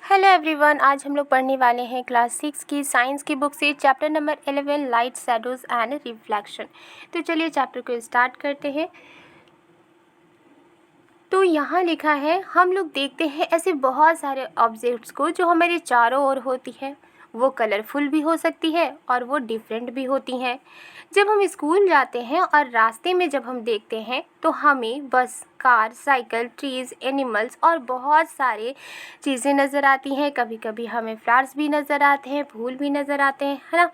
Hello everyone, आज हम लोग पढ़ने वाले हैं क्लास 6 की साइंस की बुक से chapter number 11 light shadows and reflection. तो चलिए चैप्टर को स्टार्ट करते हैं। तो यहाँ लिखा है, हम लोग देखते हैं ऐसे बहुत सारे ऑब्जेक्ट्स को जो हमारे चारों ओर होती है। वो कलरफुल भी हो सकती है और वो डिफरेंट भी होती हैं। जब हम स्कूल जाते हैं और रास्ते में जब हम देखते हैं तो हमें बस, कार, साइकिल, ट्रीज़, एनिमल्स और बहुत सारे चीज़ें नज़र आती हैं। कभी कभी हमें फ्लावर्स भी नज़र आते हैं, फूल भी नज़र आते हैं, है ना।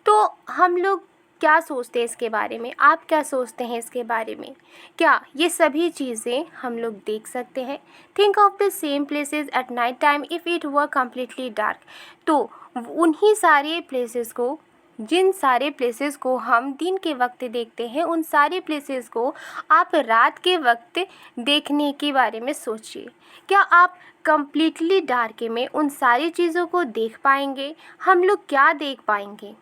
तो हम लोग क्या सोचते हैं इसके बारे में? आप क्या सोचते हैं इसके बारे में? क्या ये सभी चीज़ें हम लोग देख सकते हैं? Think of the same places at night time if it were completely dark. तो उन्हीं सारे प्लेसेस को, जिन सारे प्लेसेस को हम दिन के वक्त देखते हैं, उन सारे प्लेसेस को आप रात के वक्त देखने के बारे में सोचिए। क्या आप कम्प्लीटली डार्क में उन सारी चीज़ों को देख पाएंगे? हम लोग क्या देख पाएंगे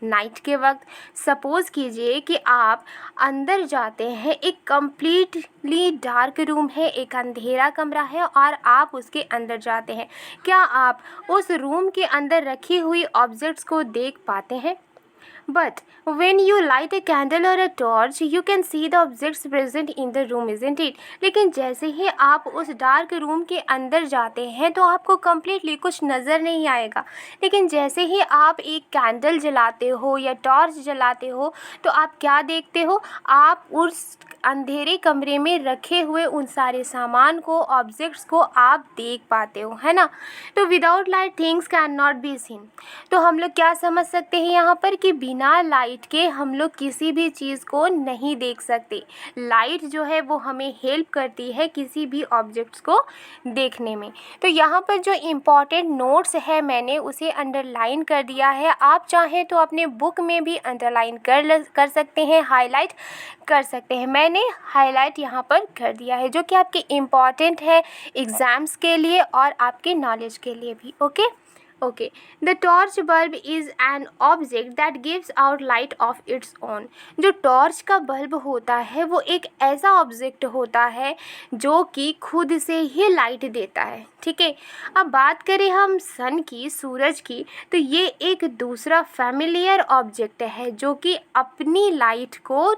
नाइट के वक्त? सपोज़ कीजिए कि आप अंदर जाते हैं, एक कम्प्लीटली डार्क रूम है, एक अंधेरा कमरा है और आप उसके अंदर जाते हैं। क्या आप उस रूम के अंदर रखी हुई ऑब्जेक्ट्स को देख पाते हैं? But when you light a candle or a torch, you can see the objects present in the room, isn't it? लेकिन जैसे ही आप उस डार्क रूम के अंदर जाते हैं तो आपको कम्प्लीटली कुछ नज़र नहीं आएगा। लेकिन जैसे ही आप एक कैंडल जलाते हो या टॉर्च जलाते हो तो आप क्या देखते हो? आप उस अंधेरे कमरे में रखे हुए उन सारे सामान को, ऑब्जेक्ट्स को आप देख पाते हो, है ना। तो without light things can not be seen. तो हम लोग क्या समझ सकते हैं यहाँ पर कि बिना लाइट के हम लोग किसी भी चीज़ को नहीं देख सकते। लाइट जो है वो हमें हेल्प करती है किसी भी ऑब्जेक्ट्स को देखने में। तो यहाँ पर जो इम्पॉर्टेंट नोट्स है मैंने उसे अंडरलाइन कर दिया है। आप चाहें तो अपने बुक में भी अंडरलाइन कर सकते हैं, हाईलाइट कर सकते हैं। मैंने हाईलाइट यहाँ पर कर दिया है जो कि आपके इम्पॉर्टेंट है एग्ज़ाम्स के लिए और आपके नॉलेज के लिए भी। Okay, the torch bulb is an object that gives out light of its own. जो टॉर्च का बल्ब होता है वो एक ऐसा ऑब्जेक्ट होता है जो कि खुद से ही लाइट देता है, ठीक है। अब बात करें हम सन की, सूरज की, तो ये एक दूसरा फैमिलियर ऑब्जेक्ट है जो कि अपनी लाइट को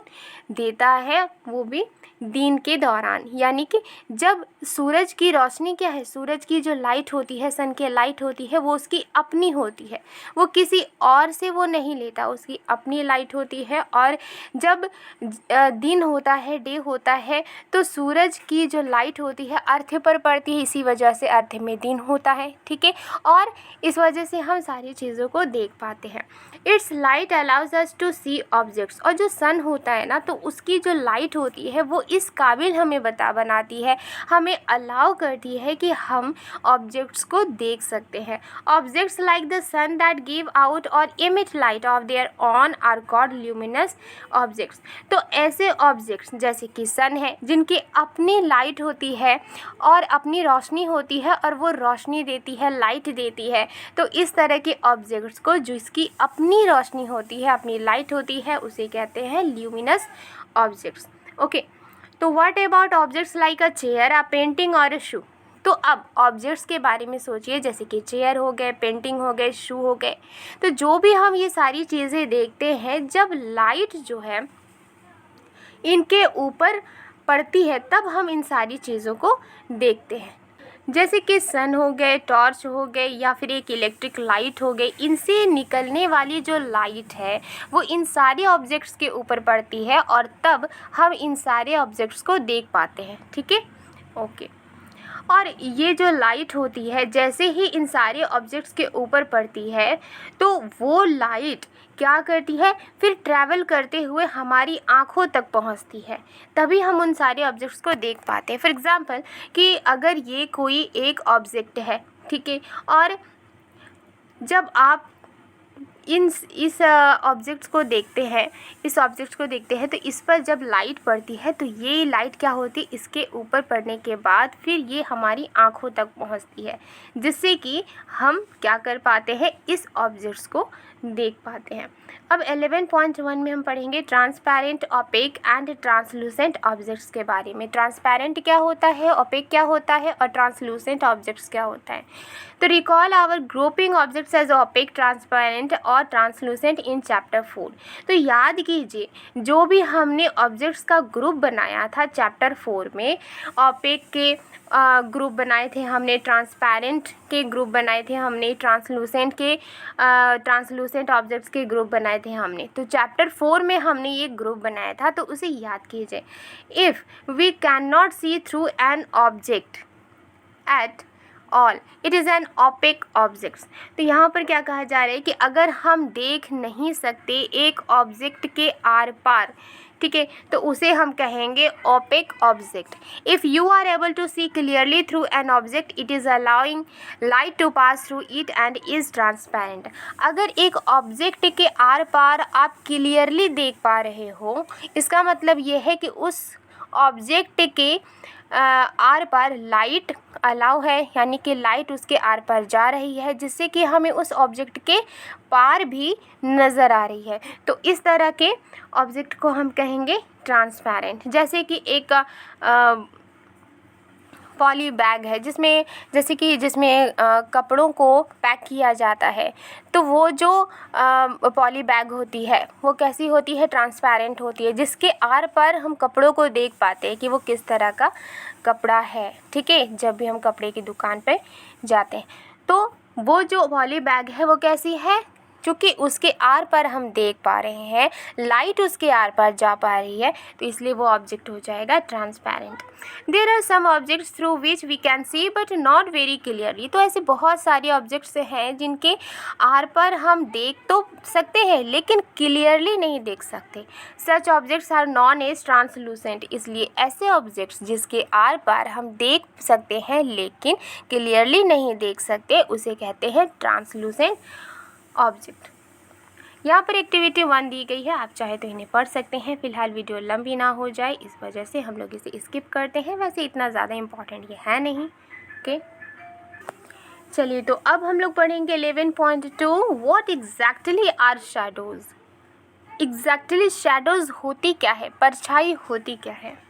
देता है, वो भी दिन के दौरान। यानी कि जब सूरज की रोशनी क्या है, सूरज की जो लाइट होती है, सन की लाइट होती है, वो उसकी अपनी होती है, वो किसी और से वो नहीं लेता, उसकी अपनी लाइट होती है। और जब दिन होता है, डे होता है, तो सूरज की जो लाइट होती है अर्थ पर पड़ती है, इसी वजह से अर्थ में दिन होता है, ठीक है। और इस वजह से हम सारी चीज़ों को देख पाते हैं। It's light allows us to see objects. और जो सन होता है ना, तो उसकी जो लाइट होती है वो इस काबिल हमें बनाती है, हमें अलाउ करती है कि हम ऑब्जेक्ट्स को देख सकते हैं। Objects like the sun that give out और emit light of their own are called luminous objects. तो ऐसे ऑब्जेक्ट्स जैसे कि सन है, जिनकी अपनी लाइट होती है और अपनी रोशनी होती है और वो रोशनी देती है, लाइट देती है। तो इस तरह के ऑब्जेक्ट्स को जिसकी अपनी रोशनी होती है, अपनी लाइट होती है, उसे कहते हैं ल्यूमिनस ऑब्जेक्ट्स। ओके, तो what about objects like a chair, a painting और अ शू। तो अब ऑब्जेक्ट्स के बारे में सोचिए, जैसे कि चेयर हो गए, पेंटिंग हो गए, शू हो गए। तो जो भी हम ये सारी चीज़ें देखते हैं, जब लाइट जो है इनके ऊपर पड़ती है तब हम इन सारी चीज़ों को देखते हैं। जैसे कि सन हो गए, टॉर्च हो गए या फिर एक इलेक्ट्रिक लाइट हो गई, इनसे निकलने वाली जो लाइट है वो इन सारे ऑब्जेक्ट्स के ऊपर पड़ती है और तब हम इन सारे ऑब्जेक्ट्स को देख पाते हैं, ठीक है। ओके, और ये जो लाइट होती है जैसे ही इन सारे ऑब्जेक्ट्स के ऊपर पड़ती है तो वो लाइट क्या करती है, फिर ट्रैवल करते हुए हमारी आँखों तक पहुँचती है, तभी हम उन सारे ऑब्जेक्ट्स को देख पाते हैं। फॉर एग्ज़ाम्पल कि अगर ये कोई एक ऑब्जेक्ट है, ठीक है, और जब आप इस ऑब्जेक्ट्स को देखते हैं, तो इस पर जब लाइट पड़ती है तो ये लाइट क्या होती है, इसके ऊपर पड़ने के बाद फिर ये हमारी आँखों तक पहुँचती है, जिससे कि हम क्या कर पाते हैं, इस ऑब्जेक्ट्स को देख पाते हैं। अब 11.1 में हम पढ़ेंगे transparent, opaque and translucent objects के बारे में। ट्रांसपेरेंट क्या होता है, ओपेक क्या होता है और ट्रांसलूसेंट ऑब्जेक्ट्स क्या होता है। तो recall our grouping objects as opaque, transparent और ट्रांसलूसेंट इन चैप्टर 4। तो याद कीजिए जो भी हमने ऑब्जेक्ट्स का ग्रुप बनाया था चैप्टर 4 में, ओपेक के ग्रुप बनाए थे हमने, ट्रांसपेरेंट के ग्रुप बनाए थे हमने, ट्रांसलूसेंट ऑब्जेक्ट्स के ग्रुप बनाए थे हमने। तो चैप्टर 4 में हमने ये ग्रुप बनाया था, तो उसे याद कीजिए। If we can not see through an object at all, it is an opaque objects. तो यहाँ पर क्या कहा जा रहा है कि अगर हम देख नहीं सकते एक ऑब्जेक्ट के आर पार, ठीक है, तो उसे हम कहेंगे opaque object. If you are able to see clearly through an object, it is allowing light to pass through it and is transparent. अगर एक ऑब्जेक्ट के आर पार आप क्लियरली देख पा रहे हो, इसका मतलब ये है कि उस ऑब्जेक्ट के आर पार लाइट अलाउ है, यानी कि लाइट उसके आर पार जा रही है, जिससे कि हमें उस ऑब्जेक्ट के पार भी नज़र आ रही है। तो इस तरह के ऑब्जेक्ट को हम कहेंगे ट्रांसपेरेंट। जैसे कि एक पॉली बैग है जिसमें कपड़ों को पैक किया जाता है, तो वो जो पॉली बैग होती है वो कैसी होती है, ट्रांसपेरेंट होती है, जिसके आर पर हम कपड़ों को देख पाते हैं कि वो किस तरह का कपड़ा है। ठीक है, जब भी हम कपड़े की दुकान पे जाते हैं तो वो जो पॉली बैग है वो कैसी है, चूँकि उसके आर पर हम देख पा रहे हैं, लाइट उसके आर पर जा पा रही है, तो इसलिए वो ऑब्जेक्ट हो जाएगा transparent. There are some objects through which we can see but not very clearly. तो ऐसे बहुत सारे ऑब्जेक्ट्स हैं जिनके आर पर हम देख तो सकते हैं लेकिन क्लियरली नहीं देख सकते। Such objects are known as translucent. इसलिए ऐसे ऑब्जेक्ट्स जिसके आर पार हम देख सकते हैं लेकिन क्लियरली नहीं देख सकते, उसे कहते हैं ट्रांसलूसेंट ऑब्जेक्ट। यहाँ पर एक्टिविटी 1 दी गई है, आप चाहे तो इन्हें पढ़ सकते हैं। फिलहाल वीडियो लंबी ना हो जाए इस वजह से हम लोग इसे स्किप करते हैं, वैसे इतना ज़्यादा इम्पॉर्टेंट ये है नहीं। ओके, चलिए तो अब हम लोग पढ़ेंगे 11.2 what exactly are shadows. Exactly shadows होती क्या है, परछाई होती क्या है।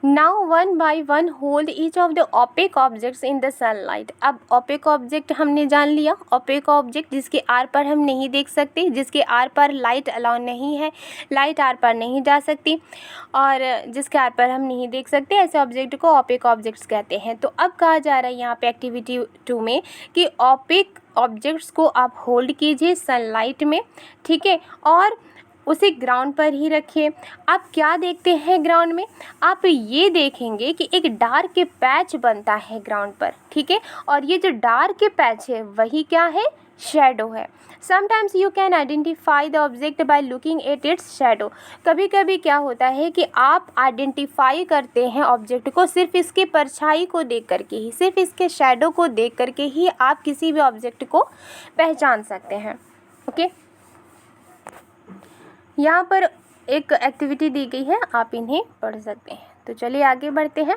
Now one by one hold each of the opaque objects in the sunlight। अब opaque object हमने जान लिया, opaque object जिसके आर पर हम नहीं देख सकते, जिसके आर पर लाइट अलाउ नहीं है, लाइट आर पर नहीं जा सकती और जिसके आर पर हम नहीं देख सकते, ऐसे ऑब्जेक्ट को opaque ऑब्जेक्ट्स कहते हैं। तो अब कहा जा रहा है यहाँ पे एक्टिविटी 2 में कि opaque ऑब्जेक्ट्स को आप होल्ड कीजिए सनलाइट में, ठीक है, और उसे ग्राउंड पर ही रखिए। आप क्या देखते हैं ग्राउंड में, आप ये देखेंगे कि एक डार्क पैच बनता है ग्राउंड पर, ठीक है, और ये जो डार्क पैच है वही क्या है, शैडो है। Sometimes you can identify the object by looking at its shadow. कभी कभी क्या होता है कि आप आइडेंटिफाई करते हैं ऑब्जेक्ट को सिर्फ इसकी परछाई को देख करके ही, सिर्फ इसके शैडो को देख करके ही आप किसी भी ऑब्जेक्ट को पहचान सकते हैं। ओके, यहाँ पर एक एक्टिविटी दी गई है, आप इन्हें पढ़ सकते हैं। तो चलिए आगे बढ़ते हैं।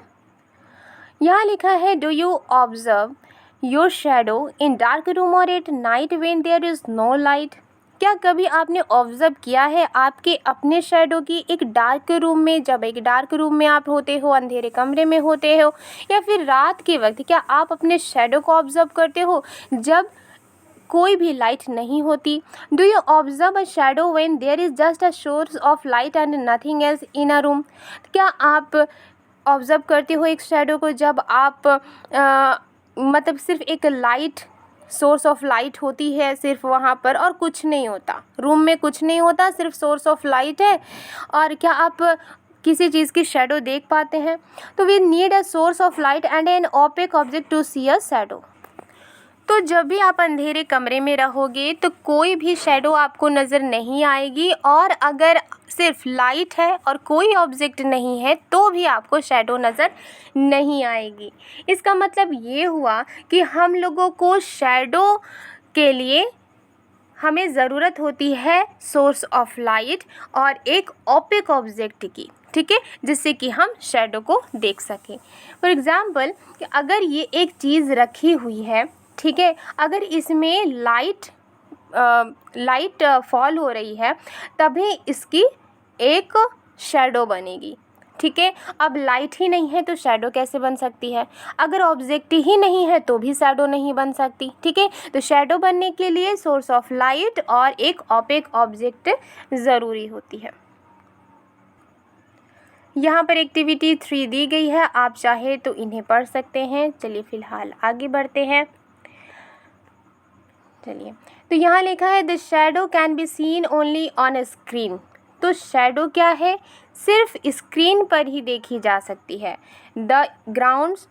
यहाँ लिखा है do you observe your shadow in dark room और at night when there is no light. क्या कभी आपने ऑब्जर्व किया है आपके अपने शैडो की एक डार्क रूम में, जब एक डार्क रूम में आप होते हो, अंधेरे कमरे में होते हो, या फिर रात के वक्त क्या आप अपने शैडो को ऑब्जर्व करते हो जब कोई भी लाइट नहीं होती। Do you observe a shadow when there is just a source of light and nothing else in a room. क्या आप ऑब्जर्व करते हो एक शैडो को जब आप मतलब सिर्फ एक लाइट, सोर्स ऑफ लाइट होती है सिर्फ वहाँ पर और कुछ नहीं होता, रूम में कुछ नहीं होता, सिर्फ सोर्स ऑफ लाइट है, और क्या आप किसी चीज़ की शैडो देख पाते हैं। तो we need a source of light and an opaque object to see a shadow. तो जब भी आप अंधेरे कमरे में रहोगे तो कोई भी शैडो आपको नज़र नहीं आएगी, और अगर सिर्फ लाइट है और कोई ऑब्जेक्ट नहीं है तो भी आपको शैडो नज़र नहीं आएगी। इसका मतलब ये हुआ कि हम लोगों को शैडो के लिए हमें ज़रूरत होती है सोर्स ऑफ लाइट और एक ओपेक ऑब्जेक्ट की, ठीक है, जिससे कि हम शैडो को देख सकें। फॉर एग्ज़ाम्पल अगर ये एक चीज़ रखी हुई है, ठीक है, अगर इसमें लाइट फॉल हो रही है तभी इसकी एक शैडो बनेगी, ठीक है। अब लाइट ही नहीं है तो शैडो कैसे बन सकती है? अगर ऑब्जेक्ट ही नहीं है तो भी शैडो नहीं बन सकती, ठीक है। तो शैडो बनने के लिए सोर्स ऑफ लाइट और एक ओपेक ऑब्जेक्ट ज़रूरी होती है। यहाँ पर एक्टिविटी 3 दी गई है, आप चाहे तो इन्हें पढ़ सकते हैं। चलिए फ़िलहाल आगे बढ़ते हैं। चलिए, तो यहाँ लिखा है the shadow can be seen only on a screen. तो शैडो क्या है? सिर्फ स्क्रीन पर ही देखी जा सकती है। The grounds,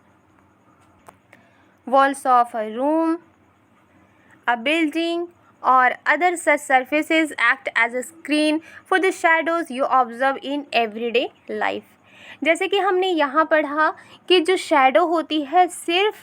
walls of a room, a building और other such surfaces act as a screen for the shadows you observe in everyday life। जैसे कि हमने यहाँ पढ़ा कि जो शैडो होती है सिर्फ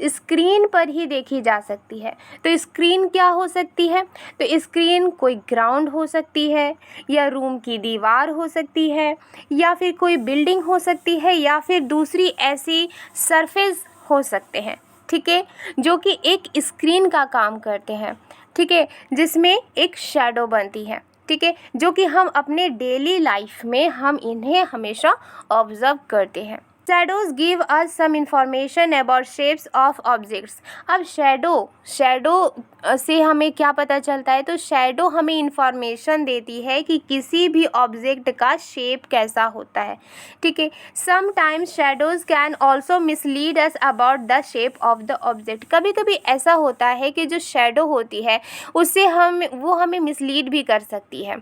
स्क्रीन पर ही देखी जा सकती है। तो स्क्रीन क्या हो सकती है? तो स्क्रीन कोई ग्राउंड हो सकती है, या रूम की दीवार हो सकती है, या फिर कोई बिल्डिंग हो सकती है, या फिर दूसरी ऐसी सरफेस हो सकते हैं, ठीक है, जो कि एक स्क्रीन का काम करते हैं, ठीक है, जिसमें एक शैडो बनती है, ठीक है, जो कि हम अपने डेली लाइफ में हम इन्हें हमेशा ऑब्जर्व करते हैं। Shadows give us some information about shapes of objects. अब शैडो से हमें क्या पता चलता है? तो शैडो हमें इंफॉर्मेशन देती है कि किसी भी ऑब्जेक्ट का शेप कैसा होता है, ठीक है। Sometimes shadows can also mislead us about the shape of the object. कभी कभी ऐसा होता है कि जो शैडो होती है उससे वो हमें मिसलीड भी कर सकती है।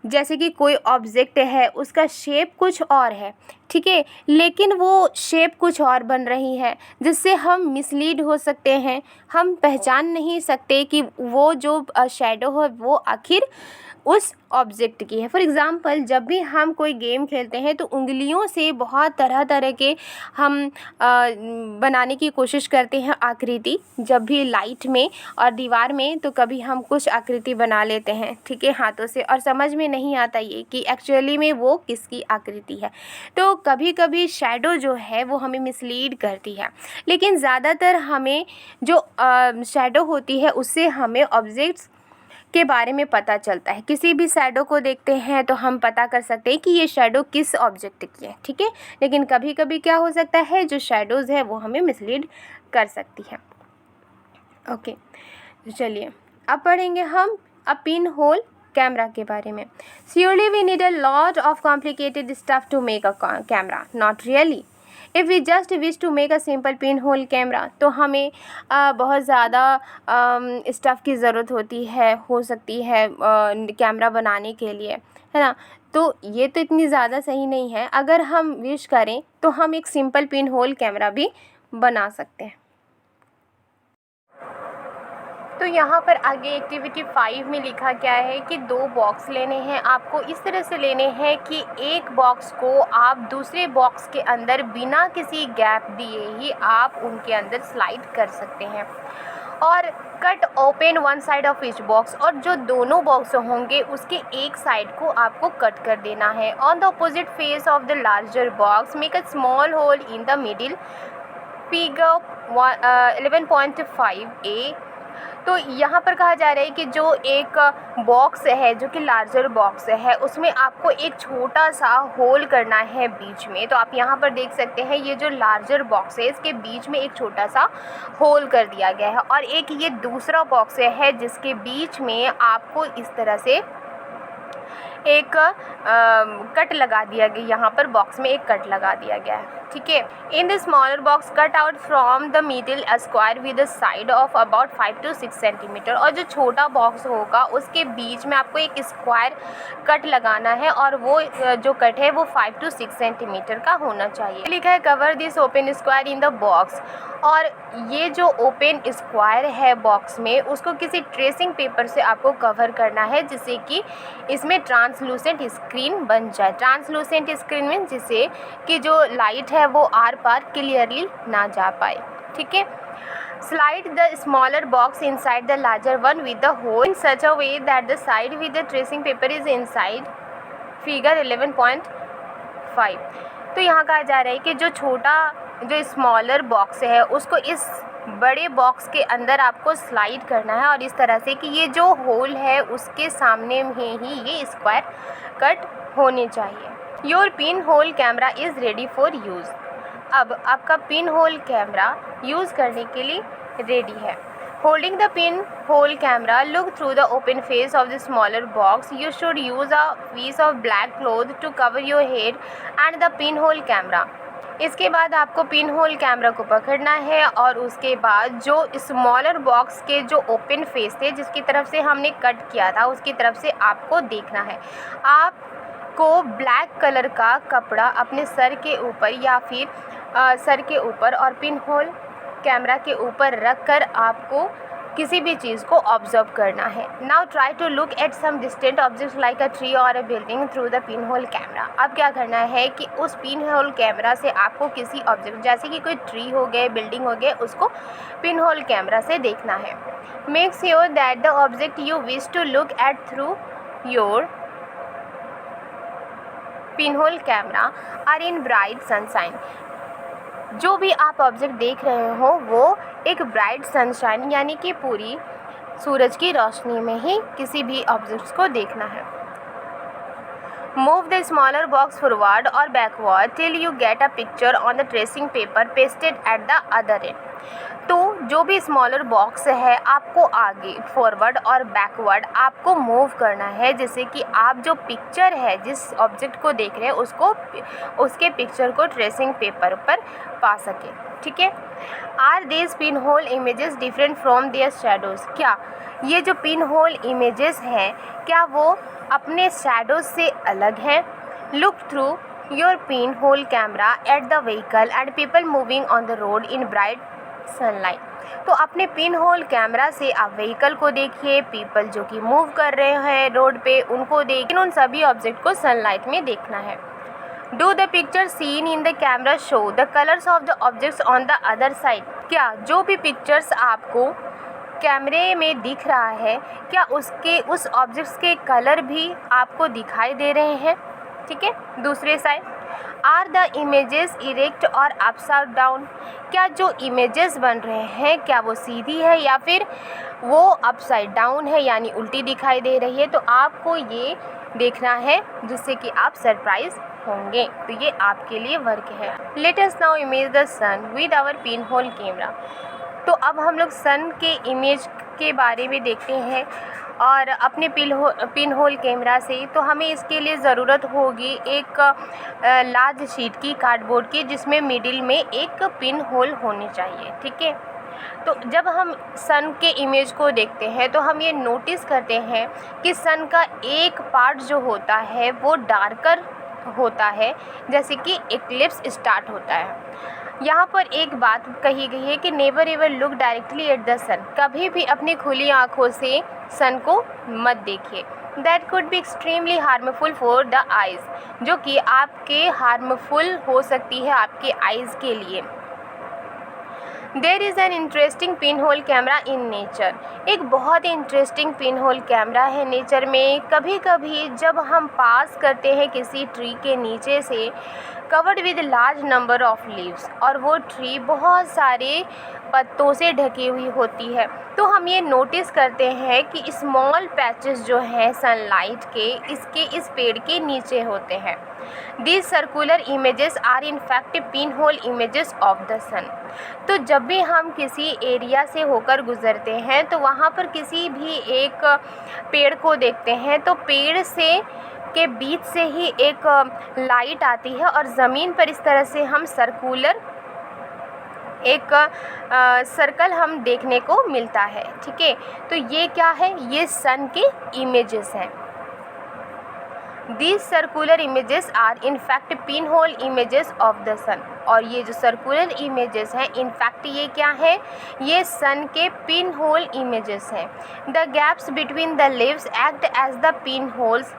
जैसे कि कोई ऑब्जेक्ट है, उसका शेप कुछ और है, ठीक है, लेकिन वो शेप कुछ और बन रही है, जिससे हम मिसलीड हो सकते हैं। हम पहचान नहीं सकते कि वो जो शैडो है वो आखिर उस ऑब्जेक्ट की है। फॉर एग्ज़ाम्पल जब भी हम कोई गेम खेलते हैं तो उंगलियों से बहुत तरह तरह के हम बनाने की कोशिश करते हैं आकृति, जब भी लाइट में और दीवार में, तो कभी हम कुछ आकृति बना लेते हैं, ठीक है, हाथों से, और समझ में नहीं आता ये कि एक्चुअली में वो किसकी आकृति है। तो कभी कभी शैडो जो है वो हमें मिसलीड करती है, लेकिन ज़्यादातर हमें जो शैडो होती है उससे हमें ऑब्जेक्ट्स के बारे में पता चलता है। किसी भी शैडो को देखते हैं तो हम पता कर सकते हैं कि ये शैडो किस ऑब्जेक्ट की है, ठीक है, लेकिन कभी कभी क्या हो सकता है, जो शैडोज़ है वो हमें मिसलीड कर सकती है। ओके, तो चलिए अब पढ़ेंगे हम अ पिन होल कैमरा के बारे में। Surely we need a lot of complicated stuff to make a camera, not really। If we just wish to make a simple pinhole camera, तो हमें बहुत ज़्यादा स्टफ़ की ज़रूरत हो सकती है कैमरा बनाने के लिए, है ना। तो ये तो इतनी ज़्यादा सही नहीं है। अगर हम विश करें तो हम एक सिंपल पिन होल कैमरा भी बना सकते हैं। तो यहाँ पर आगे एक्टिविटी 5 में लिखा क्या है कि 2 बॉक्स लेने हैं आपको। इस तरह से लेने हैं कि एक बॉक्स को आप दूसरे बॉक्स के अंदर बिना किसी गैप दिए ही आप उनके अंदर स्लाइड कर सकते हैं, और cut open one side of each box, और जो दोनों बॉक्स होंगे उसके एक साइड को आपको कट कर देना है। On the opposite face of the larger box make a small hole in the middle, figure 11.5a। तो यहाँ पर कहा जा रहा है कि जो एक बॉक्स है, जो कि लार्जर बॉक्स है, उसमें आपको एक छोटा सा होल करना है बीच में। तो आप यहाँ पर देख सकते हैं ये जो लार्जर बॉक्स है इसके बीच में एक छोटा सा होल कर दिया गया है, और एक ये दूसरा बॉक्स है जिसके बीच में आपको इस तरह से एक कट लगा दिया गया। यहाँ पर बॉक्स में एक कट लगा दिया गया है, ठीक है। In the smaller box cut out from the middle a square with a side of about 5 to 6 centimetre. और जो छोटा बॉक्स होगा उसके बीच में आपको एक स्क्वायर कट लगाना है, और वो जो कट है वो 5 to 6 सेंटीमीटर का होना चाहिए। लिखा है cover this open square in the box. और ये जो ओपन स्क्वायर है बॉक्स में, उसको किसी ट्रेसिंग पेपर से आपको कवर करना है, जिससे कि इसमें ट्रांसलूसेंट स्क्रीन बन जाए। ट्रांसलूसेंट स्क्रीन में जिससे कि जो लाइट है वो आर पार क्लियरली ना जा पाए, ठीक है। Slide the smaller box inside the larger one with the hole in such a way that the side with the tracing paper is inside. Figure 11.5. तो यहाँ कहा जा रहा है कि जो स्मॉलर बॉक्स है उसको इस बड़े बॉक्स के अंदर आपको स्लाइड करना है और इस तरह से कि ये जो होल है उसके सामने में ही ये स्क्वायर कट होने चाहिए। Your pin hole camera is ready for use. अब आपका पिन होल कैमरा यूज़ करने के लिए रेडी है। Holding the pin hole camera, look through the open face of the smaller box. You should use a piece of black cloth to cover your head and the pin hole camera. इसके बाद आपको pin hole camera को पकड़ना है और उसके बाद जो स्मॉलर बॉक्स के जो ओपन फेस थे जिसकी तरफ से हमने कट किया था उसकी तरफ से आपको देखना है। आपको ब्लैक कलर का कपड़ा अपने सर के ऊपर या फिर सर के ऊपर और पिन होल कैमरा के ऊपर रख कर आपको किसी भी चीज़ को ऑब्जर्व करना है। Now try to look at some distant objects like a tree और a building through the pin hole camera. अब क्या करना है कि उस पिन होल कैमरा से आपको किसी ऑब्जेक्ट जैसे कि कोई ट्री हो गए, बिल्डिंग हो गए, उसको पिन होल कैमरा से देखना है। Make sure that the object you wish to look at through your pin hole camera are in bright sunshine. जो भी आप ऑब्जेक्ट देख रहे हो वो एक ब्राइट सनशाइन यानी कि पूरी सूरज की रोशनी में ही किसी भी ऑब्जेक्ट्स को देखना है। Move the smaller box forward और backward till you get a picture on the tracing paper pasted at the other end. तो जो भी स्मॉलर बॉक्स है आपको आगे फॉरवर्ड और बैकवर्ड आपको मूव करना है जैसे कि आप जो पिक्चर है जिस ऑब्जेक्ट को देख रहे हैं उसके पिक्चर को ट्रेसिंग पेपर पर पा सके। ठीक है। Are these pinhole images different from their shadows. क्या ये जो पिन होल इमेजेस हैं क्या वो अपने शैडोज से अलग हैं? Look through your pin hole camera at the vehicle and people moving on the road in bright sunlight. तो अपने पिन होल कैमरा से आप व्हीकल को देखिए, पीपल जो कि मूव कर रहे हैं रोड पे उनको देखिए, उन सभी ऑब्जेक्ट को सनलाइट में देखना है। Do the picture seen in the camera show the colours of the objects on the other side. क्या जो भी पिक्चर्स आपको कैमरे में दिख रहा है क्या उस ऑब्जेक्ट्स के कलर भी आपको दिखाई दे रहे हैं? ठीक है। दूसरे side are the images erect और अपसाइड डाउन। क्या जो इमेजेस बन रहे हैं क्या वो सीधी है या फिर वो अपसाइड डाउन है यानी उल्टी दिखाई दे रही है? तो आपको ये देखना है जिससे कि आप सरप्राइज होंगे। तो ये आपके लिए वर्क है। Let us now image the sun with our pin hole camera. तो अब हम लोग सन के इमेज के बारे में देखते हैं और अपने पिन होल कैमरा से। तो हमें इसके लिए ज़रूरत होगी एक लार्ज शीट की कार्डबोर्ड की जिसमें मिडिल में एक पिन होल होनी चाहिए। ठीक है। तो जब हम सन के इमेज को देखते हैं तो हम ये नोटिस करते हैं कि सन का एक पार्ट जो होता है वो डार्कर होता है जैसे कि एक्लिप्स स्टार्ट होता है। यहाँ पर एक बात कही गई है कि never ever look directly at the sun. कभी भी अपनी खुली आँखों से सन को मत देखिए। That could be extremely harmful for the eyes, जो कि आपके हार्मफुल हो सकती है आपके आइज़ के लिए। There is an interesting pin hole camera in nature. एक बहुत ही इंटरेस्टिंग पिन होल कैमरा है नेचर में। कभी कभी जब हम पास करते हैं किसी ट्री के नीचे से covered with large number of leaves और वो ट्री बहुत सारे पत्तों से ढकी हुई होती है तो हम ये नोटिस करते हैं कि स्मॉल पैचेस जो हैं सनलाइट के इस पेड़ के नीचे होते हैं। These circular images are in fact pinhole images of the sun। तो जब भी हम किसी एरिया से होकर गुज़रते हैं तो वहाँ पर किसी भी एक पेड़ को देखते हैं तो पेड़ से के बीच से ही एक लाइट आती है और ज़मीन पर इस तरह से हम सर्कुलर एक सर्कल हम देखने को मिलता है। ठीक है। तो ये क्या है? ये सन के इमेजेस हैं। These circular images are in fact pinhole images of the sun। और ये जो सर्कुलर इमेजेस हैं इनफैक्ट ये क्या है? ये सन के पिन होल इमेजेस हैं। The gaps between the leaves act as the pinholes.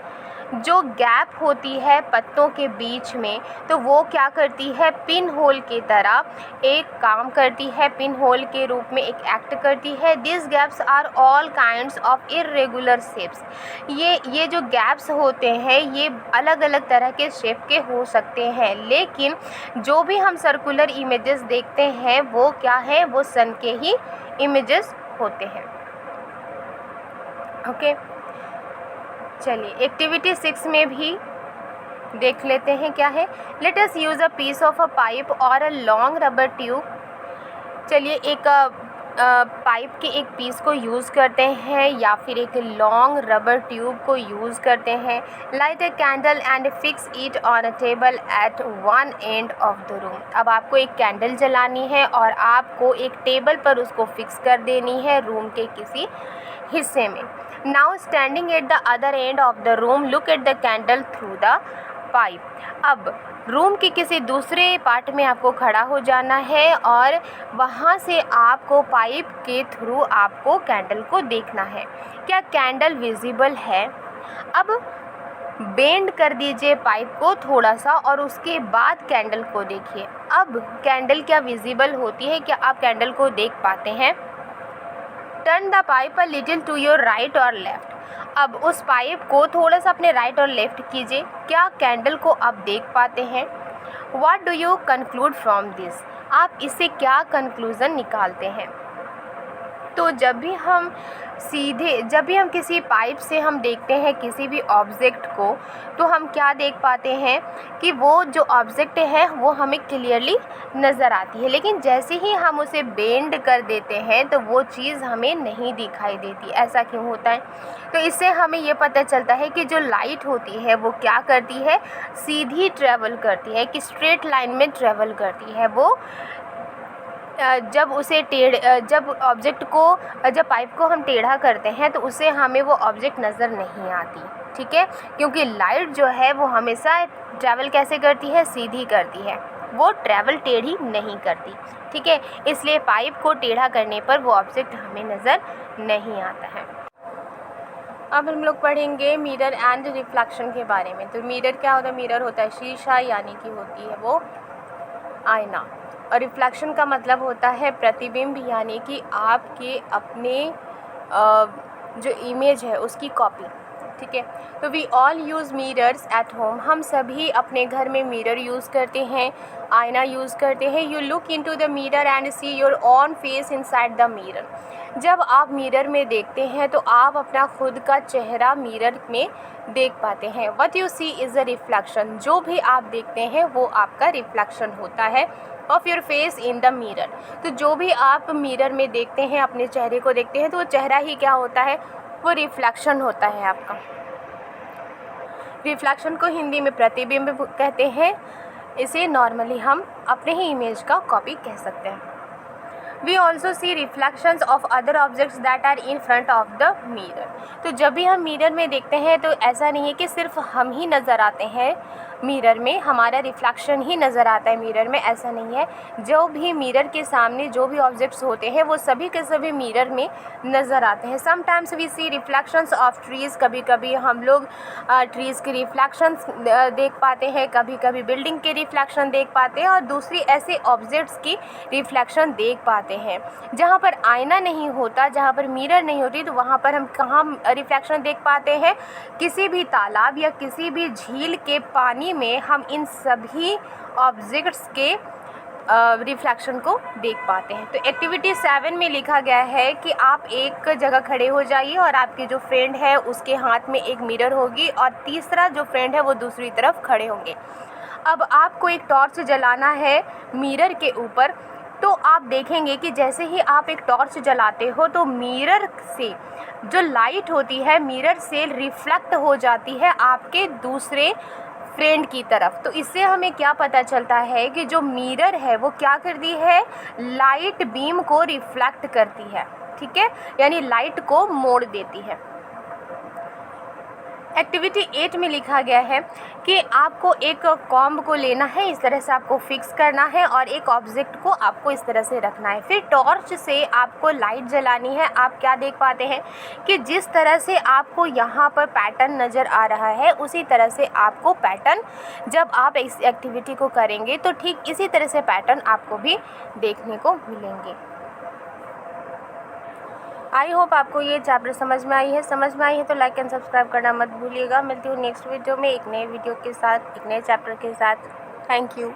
जो गैप होती है पत्तों के बीच में, तो वो क्या करती है, पिन होल की तरह एक काम करती है, पिन होल के रूप में एक एक्ट करती है। This gaps are all kinds of irregular shapes. ये जो गैप्स होते हैं ये अलग अलग तरह के शेप के हो सकते हैं, लेकिन जो भी हम सर्कुलर इमेजेस देखते हैं वो क्या है, वो सन के ही इमेजेस होते हैं। ओके, चलिए एक्टिविटी 6 में भी देख लेते हैं क्या है। Let us use a piece of a pipe और अ लॉन्ग रबर ट्यूब। चलिए एक पाइप के एक पीस को यूज़ करते हैं या फिर एक लॉन्ग रबर ट्यूब को यूज़ करते हैं। Light a candle and fix it on a table at one end of the room. अब आपको एक कैंडल जलानी है और आपको एक टेबल पर उसको फिक्स कर देनी है रूम के किसी हिस्से में। Now standing at the other and of the room look at the candle through the pipe. अब रूम के किसी दूसरे पार्ट में आपको खड़ा हो जाना है और वहाँ से आपको पाइप के थ्रू आपको कैंडल को देखना है। क्या कैंडल विजिबल है? अब बेंड कर दीजिए पाइप को थोड़ा सा और उसके बाद कैंडल को देखिए। अब कैंडल क्या विजिबल होती है? क्या आप कैंडल को देख पाते हैं? Turn the pipe a little to your right और लेफ्ट। अब उस पाइप को थोड़ा सा अपने राइट और लेफ्ट कीजिए। क्या कैंडल को आप देख पाते हैं? What do you conclude from this? आप इससे क्या कंक्लूज़न निकालते हैं? तो जब भी हम किसी पाइप से हम देखते हैं किसी भी ऑब्जेक्ट को, तो हम क्या देख पाते हैं कि वो जो ऑब्जेक्ट है वो हमें क्लियरली नज़र आती है, लेकिन जैसे ही हम उसे बेंड कर देते हैं तो वो चीज़ हमें नहीं दिखाई देती। ऐसा क्यों होता है? तो इससे हमें ये पता चलता है कि जो लाइट होती है वो क्या करती है, सीधी ट्रेवल करती है, कि स्ट्रेट लाइन में ट्रेवल करती है। वो जब पाइप को हम टेढ़ा करते हैं तो उससे हमें वो ऑब्जेक्ट नज़र नहीं आती, ठीक है, क्योंकि लाइट जो है वो हमेशा ट्रैवल कैसे करती है, सीधी करती है, वो ट्रैवल टेढ़ी नहीं करती, ठीक है। इसलिए पाइप को टेढ़ा करने पर वो ऑब्जेक्ट हमें नज़र नहीं आता है। अब हम लोग पढ़ेंगे मिरर एंड रिफ्लेक्शन के बारे में। तो मिरर क्या होता है? मिरर होता है शीशा, यानी कि होती है वो आईना। और रिफ्लेक्शन का मतलब होता है प्रतिबिंब, यानी कि आपके अपने जो इमेज है उसकी कॉपी, ठीक है। तो we all use mirrors at home. हम सभी अपने घर में मिरर यूज़ करते हैं, आईना यूज़ करते हैं। You look into the mirror and see your own face inside the mirror. जब आप मिरर में देखते हैं तो आप अपना खुद का चेहरा मिरर में देख पाते हैं। What you see is a reflection. जो भी आप देखते हैं वो आपका रिफ्लेक्शन होता है of your face in the mirror. तो जो भी आप मिरर में देखते हैं, अपने चेहरे को देखते हैं, तो वो चेहरा ही क्या होता है, वो रिफ्लेक्शन होता है आपका। रिफ्लेक्शन को हिंदी में प्रतिबिंब कहते हैं। इसे नॉर्मली हम अपने ही इमेज का कॉपी कह सकते हैं। We also see reflections of other objects that are in front of the mirror। तो जब भी हम मिरर में देखते हैं तो ऐसा नहीं है कि सिर्फ हम ही नज़र आते हैं मिरर में, हमारा रिफ्लेक्शन ही नज़र आता है मिरर में, ऐसा नहीं है। जो भी मिरर के सामने जो भी ऑब्जेक्ट्स होते हैं वो सभी के सभी मिरर में नज़र आते हैं। Sometimes we see reflections of trees. कभी कभी हम लोग ट्रीज़ के रिफ्लेक्शंस देख पाते हैं, कभी कभी बिल्डिंग के रिफ्लेक्शन देख पाते हैं और दूसरी ऐसे ऑब्जेक्ट्स की रिफ्लेक्शन देख पाते हैं। जहाँ पर आईना नहीं होता, जहाँ पर मिरर नहीं होती, तो वहाँ पर हम कहाँ रिफ्लेक्शन देख पाते हैं? किसी भी तालाब या किसी भी झील के पानी में हम इन सभी ऑब्जेक्ट्स के रिफ्लेक्शन को देख पाते हैं। तो एक्टिविटी 7 में लिखा गया है कि आप एक जगह खड़े हो जाइए और आपके जो फ्रेंड है उसके हाथ में एक मिरर होगी और तीसरा जो फ्रेंड है वो दूसरी तरफ खड़े होंगे। अब आपको एक टॉर्च जलाना है मिरर के ऊपर। तो आप देखेंगे कि जैसे ही आप एक टॉर्च जलाते हो तो मिरर से जो लाइट होती है मिरर से रिफ्लेक्ट हो जाती है आपके दूसरे फ्रेंड की तरफ। तो इससे हमें क्या पता चलता है कि जो मिरर है वो क्या करती है, लाइट बीम को रिफ्लेक्ट करती है, ठीक है, यानी लाइट को मोड़ देती है। एक्टिविटी 8 में लिखा गया है कि आपको एक कॉम्ब को लेना है, इस तरह से आपको फिक्स करना है और एक ऑब्जेक्ट को आपको इस तरह से रखना है। फिर टॉर्च से आपको लाइट जलानी है। आप क्या देख पाते हैं कि जिस तरह से आपको यहाँ पर पैटर्न नज़र आ रहा है, उसी तरह से आपको पैटर्न जब आप इस एक्टिविटी को करेंगे तो ठीक इसी तरह से पैटर्न आपको भी देखने को मिलेंगे। आई होप आपको ये चैप्टर समझ में आई है तो लाइक एंड सब्सक्राइब करना मत भूलिएगा। मिलती हूँ नेक्स्ट वीडियो में एक नए वीडियो के साथ, एक नए चैप्टर के साथ। Thank you.